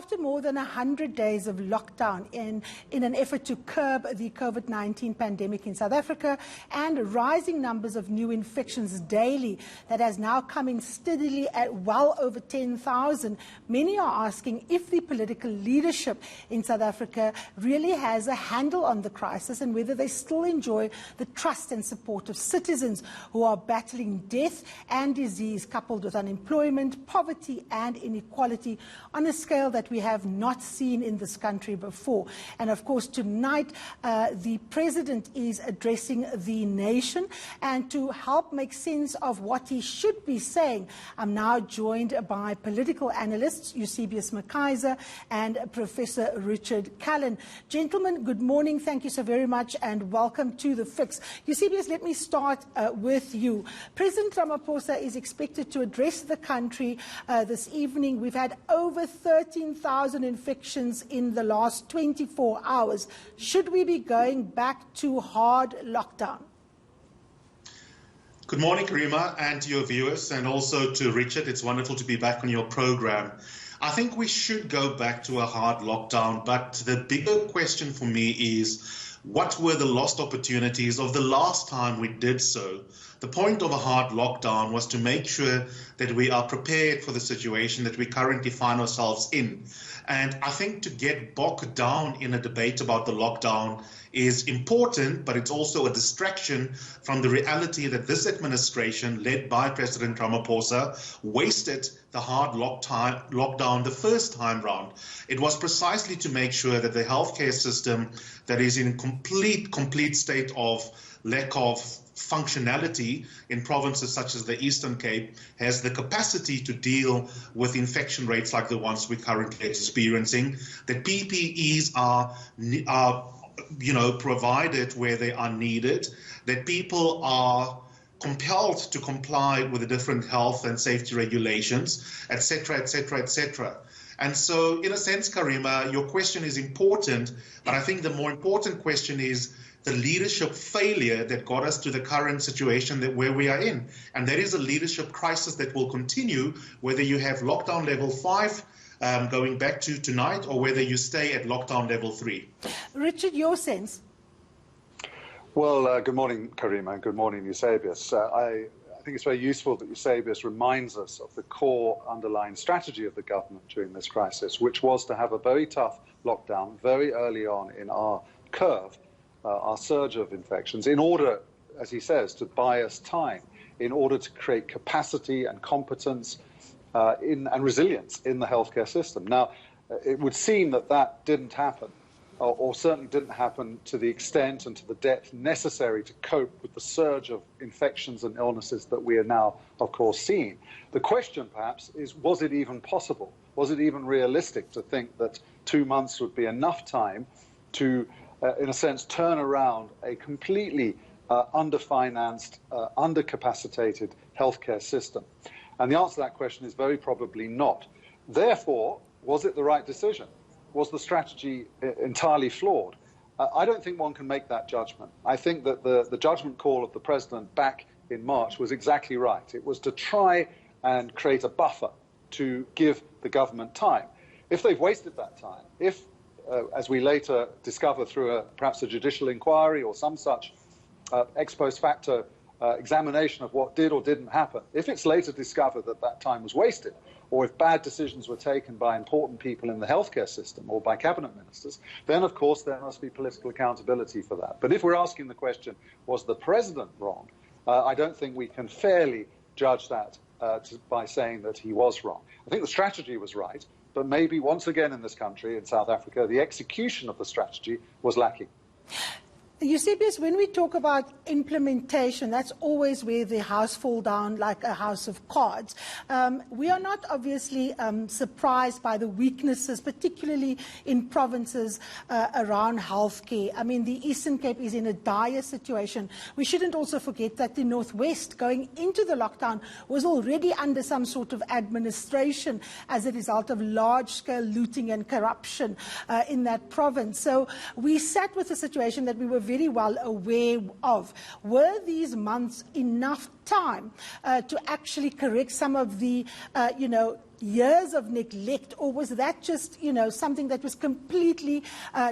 after more than 100 days of lockdown in an effort to curb the COVID-19 pandemic in South Africa and rising numbers of new infections daily that has now come in steadily at well over 10,000, many are asking if the political leadership in South Africa really has a handle on the crisis and whether they still enjoy the trust and support of citizens who are battling death and disease coupled with unemployment, poverty and inequality on a scale that we have not seen in this country before. And of course tonight the President is addressing the nation, and to help make sense of what he should be saying, I'm now joined by political analysts Eusebius McKaiser and Professor Richard Callan. Gentlemen, good morning. Thank you so very much and welcome to The Fix. Eusebius, let me start with you. President Ramaphosa is expected to address the country this evening. We've had over 13,000 infections in the last 24 hours. Should we be going back to hard lockdown? Good morning, Karima, and to your viewers, and also to Richard. It's wonderful to be back on your program. I think we should go back to a hard lockdown, but the bigger question for me is, what were the lost opportunities of the last time we did so? The point of a hard lockdown was to make sure that we are prepared for the situation that we currently find ourselves in. And I think to get bogged down in a debate about the lockdown is important, but it's also a distraction from the reality that this administration, led by President Ramaphosa, wasted the hard lockdown the first time round. It was precisely to make sure that the healthcare system that is in complete state of lack of functionality in provinces such as the Eastern Cape has the capacity to deal with infection rates like the ones we're currently experiencing, that PPEs are provided where they are needed, that people are compelled to comply with the different health and safety regulations, etc., etc., etc. And so, in a sense, Karima, your question is important, but I think the more important question is the leadership failure that got us to the current situation where we are in. And there is a leadership crisis that will continue, whether you have lockdown level 5 going back to tonight, or whether you stay at lockdown level 3. Richard, your sense? Well, good morning, Karima, and good morning, Eusebius. I think it's very useful that Eusebius reminds us of the core underlying strategy of the government during this crisis, which was to have a very tough lockdown very early on in our curve, our surge of infections, in order, as he says, to buy us time, in order to create capacity and competence and resilience in the healthcare system. Now, it would seem that that didn't happen, or certainly didn't happen to the extent and to the depth necessary to cope with the surge of infections and illnesses that we are now, of course, seeing. The question, perhaps, is, was it even possible? Was it even realistic to think that 2 months would be enough time to, in a sense, turn around a completely underfinanced, undercapacitated healthcare system? And the answer to that question is very probably not. Therefore, was it the right decision? Was the strategy entirely flawed? I don't think one can make that judgment. I think that the judgment call of the President back in March was exactly right. It was to try and create a buffer to give the government time. If they've wasted that time, if, as we later discover through perhaps a judicial inquiry or some such ex post facto examination of what did or didn't happen, if it's later discovered that that time was wasted, or if bad decisions were taken by important people in the healthcare system or by cabinet ministers, then of course there must be political accountability for that. But if we're asking the question, was the President wrong? I don't think we can fairly judge that by saying that he was wrong. I think the strategy was right, but maybe once again in this country, in South Africa, the execution of the strategy was lacking. Eusebius, when we talk about implementation, that's always where the house falls down like a house of cards. We are not obviously surprised by the weaknesses, particularly in provinces around healthcare. I mean, the Eastern Cape is in a dire situation. We shouldn't also forget that the Northwest, going into the lockdown, was already under some sort of administration as a result of large-scale looting and corruption in that province. So we sat with a situation that we were very well aware of. Were these months enough time to actually correct some of the, years of neglect, or was that just, something that was completely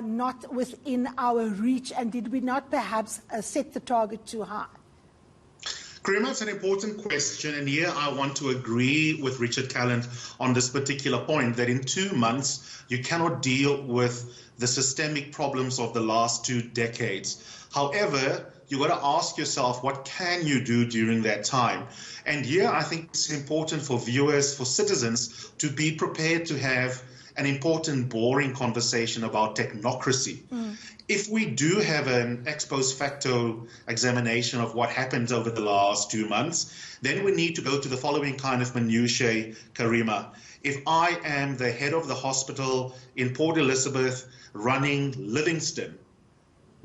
not within our reach, and did we not perhaps set the target too high? Karima, it's an important question, and here I want to agree with Richard Calland on this particular point, that in 2 months you cannot deal with the systemic problems of the last 2 decades. However, you got to ask yourself, what can you do during that time? And here I think it's important for viewers, for citizens, to be prepared to have an important, boring conversation about technocracy. If we do have an ex post facto examination of what happened over the last 2 months, then we need to go to the following kind of minutiae, Karima. If I am the head of the hospital in Port Elizabeth running Livingston,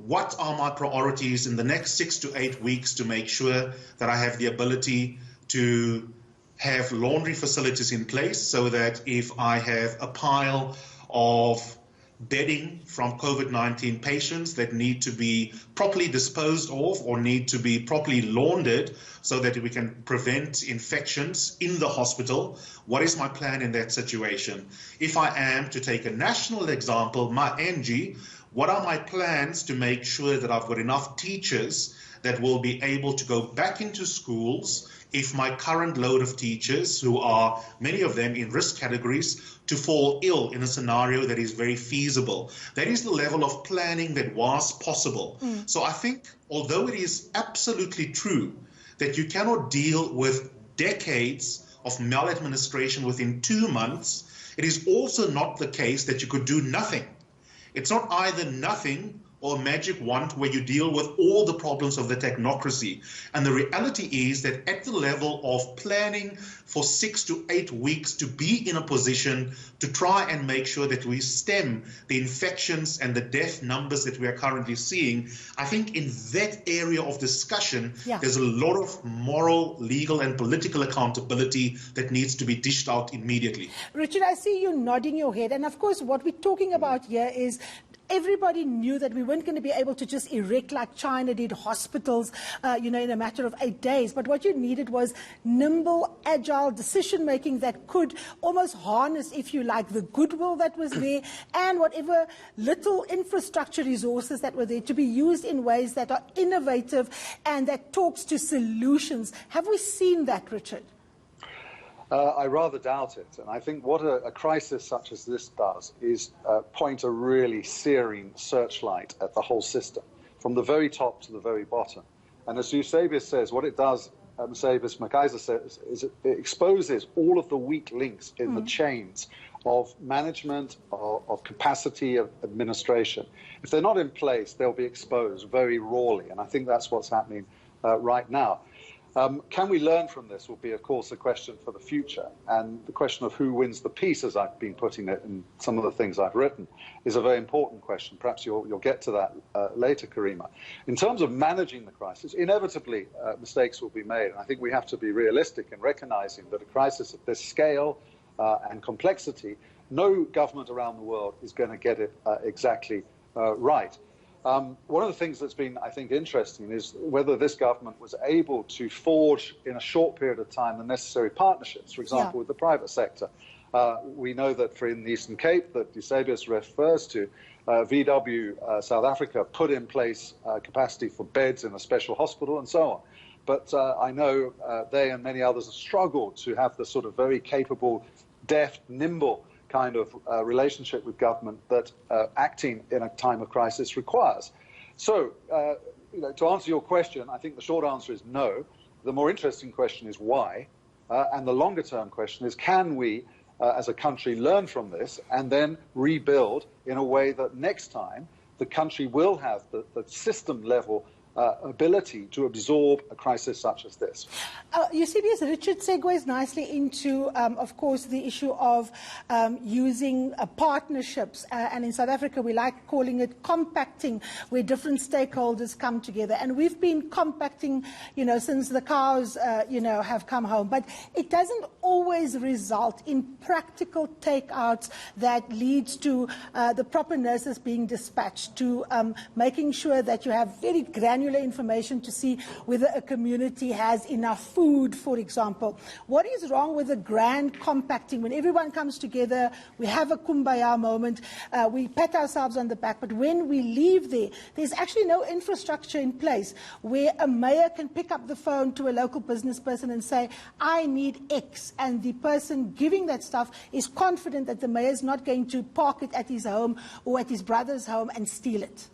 what are my priorities in the next 6 to 8 weeks to make sure that I have the ability to have laundry facilities in place, so that if I have a pile of bedding from COVID-19 patients that need to be properly disposed of or need to be properly laundered so that we can prevent infections in the hospital, what is my plan in that situation? If I am to take a national example, my NG, what are my plans to make sure that I've got enough teachers that will be able to go back into schools if my current load of teachers, who are many of them in risk categories, to fall ill in a scenario that is very feasible. That is the level of planning that was possible. So I think, although it is absolutely true that you cannot deal with decades of maladministration within 2 months, it is also not the case that you could do nothing. It's not either nothing or a magic wand where you deal with all the problems of the technocracy. And the reality is that at the level of planning for 6 to 8 weeks to be in a position to try and make sure that we stem the infections and the death numbers that we are currently seeing, I think in that area of discussion, there's a lot of moral, legal and political accountability that needs to be dished out immediately. Richard, I see you nodding your head. And of course, what we're talking about here is everybody knew that we weren't going to be able to just erect like China did hospitals, in a matter of 8 days. But what you needed was nimble, agile decision-making that could almost harness, if you like, the goodwill that was there and whatever little infrastructure resources that were there to be used in ways that are innovative and that talks to solutions. Have we seen that, Richard? I rather doubt it. And I think what a crisis such as this does is point a really searing searchlight at the whole system, from the very top to the very bottom. And as Eusebius says, what it does, Eusebius McIser says, is it exposes all of the weak links in the chains of management, of capacity of administration. If they're not in place, they'll be exposed very rawly. And I think that's what's happening right now. Can we learn from this will be, of course, a question for the future. And the question of who wins the peace, as I've been putting it in some of the things I've written, is a very important question. Perhaps you'll get to that later, Karima. In terms of managing the crisis, inevitably mistakes will be made. And I think we have to be realistic in recognizing that a crisis of this scale and complexity, no government around the world is going to get it exactly right. One of the things that's been, I think, interesting is whether this government was able to forge in a short period of time the necessary partnerships, for example, with the private sector. We know that in the Eastern Cape, that Eusebius refers to, VW South Africa put in place capacity for beds in a special hospital and so on. But I know they and many others have struggled to have the sort of very capable, deft, nimble kind of relationship with government that acting in a time of crisis requires. So, to answer your question, I think the short answer is no. The more interesting question is why, and the longer term question is, can we, as a country, learn from this and then rebuild in a way that next time the country will have the system level ability to absorb a crisis such as this. Eusebius, Richard segues nicely into, of course, the issue of using partnerships. And in South Africa, we like calling it compacting, where different stakeholders come together. And we've been compacting, since the cows, have come home. But it doesn't always result in practical takeouts that leads to the proper nurses being dispatched, to making sure that you have very granular information to see whether a community has enough food, for example. What is wrong with the grand compacting when everyone comes together, we have a kumbaya moment, we pat ourselves on the back, but when we leave there, there's actually no infrastructure in place where a mayor can pick up the phone to a local business person and say, I need X, and the person giving that stuff is confident that the mayor is not going to park it at his home or at his brother's home and steal it.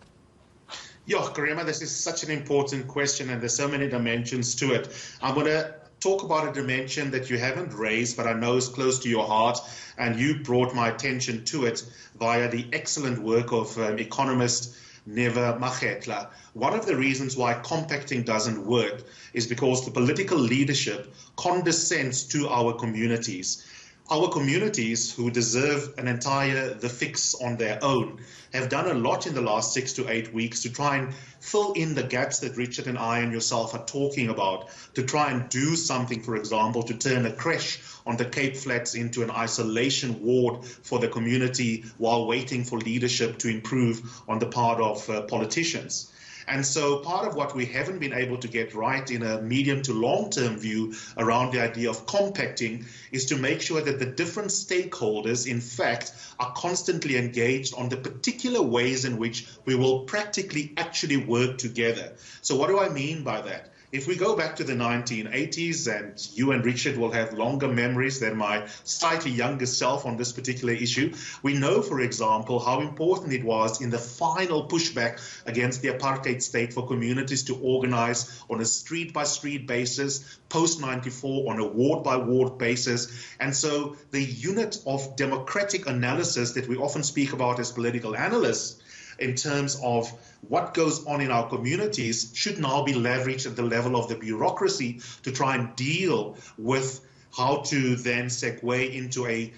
Yeah, Karima, this is such an important question, and there's so many dimensions to it. I'm going to talk about a dimension that you haven't raised, but I know is close to your heart, and you brought my attention to it via the excellent work of economist Neva Makgetla. One of the reasons why compacting doesn't work is because the political leadership condescends to our communities. Our communities, who deserve the fix on their own, have done a lot in the last 6 to 8 weeks to try and fill in the gaps that Richard and I and yourself are talking about, to try and do something, for example, to turn a creche on the Cape Flats into an isolation ward for the community while waiting for leadership to improve on the part of politicians. And so part of what we haven't been able to get right in a medium to long-term view around the idea of compacting is to make sure that the different stakeholders, in fact, are constantly engaged on the particular ways in which we will practically actually work together. So what do I mean by that? If we go back to the 1980s, and you and Richard will have longer memories than my slightly younger self on this particular issue, we know, for example, how important it was in the final pushback against the apartheid state for communities to organize on a street-by-street basis, post-94 on a ward-by-ward basis. And so the unit of democratic analysis that we often speak about as political analysts in terms of what goes on in our communities should now be leveraged at the level of the bureaucracy to try and deal with how to then segue into a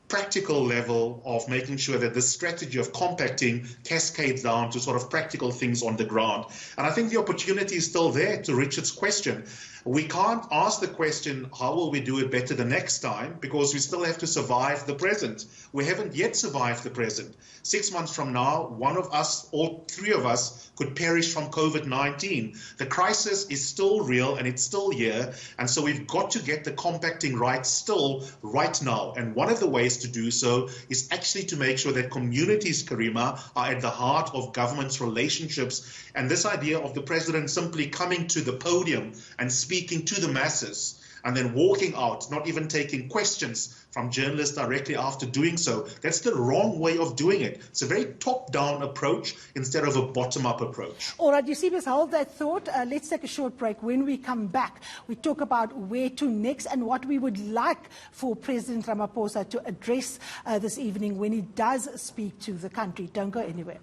practical level of making sure that the strategy of compacting cascades down to sort of practical things on the ground. And I think the opportunity is still there, to Richard's question. We can't ask the question, how will we do it better the next time? Because we still have to survive the present. We haven't yet survived the present. 6 months from now, one of us, or three of us, could perish from COVID-19. The crisis is still real and it's still here. And so we've got to get the compacting right still, right now. And one of the ways to do so is actually to make sure that communities, Karima, are at the heart of government's relationships. And this idea of the president simply coming to the podium and speaking to the masses and then walking out, not even taking questions from journalists directly after doing so, that's the wrong way of doing it. It's a very top-down approach instead of a bottom-up approach. All right, Eusebius, hold that thought. Let's take a short break. When we come back, we talk about where to next and what we would like for President Ramaphosa to address this evening when he does speak to the country. Don't go anywhere.